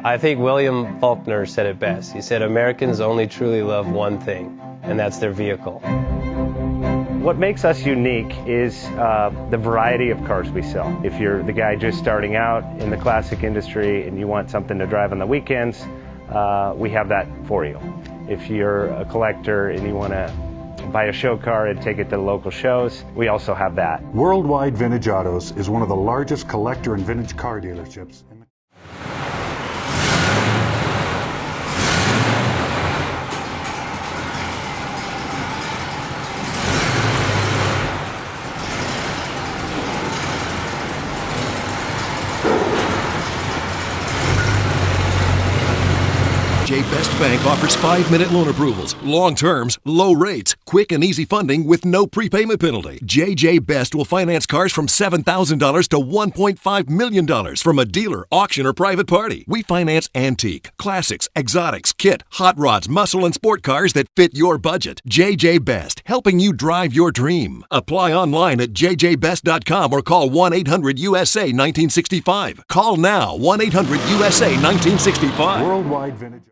I think William Faulkner said it best. He said, Americans only truly love one thing, and that's their vehicle. What makes us unique is the variety of cars we sell. If you're the guy just starting out in the classic industry and you want something to drive on the weekends, we have that for you. If you're a collector and you want to buy a show car and take it to the local shows, we also have that. Worldwide Vintage Autos is one of the largest collector and vintage car dealerships in the JJ Best Bank offers 5-minute loan approvals, long terms, low rates, quick and easy funding with no prepayment penalty. JJ Best will finance cars from $7,000 to $1.5 million from a dealer, auction, or private party. We finance antique, classics, exotics, kit, hot rods, muscle, and sport cars that fit your budget. JJ Best, helping you drive your dream. Apply online at jjbest.com or call 1-800-USA-1965. Call now, 1-800-USA-1965. Worldwide Vintage.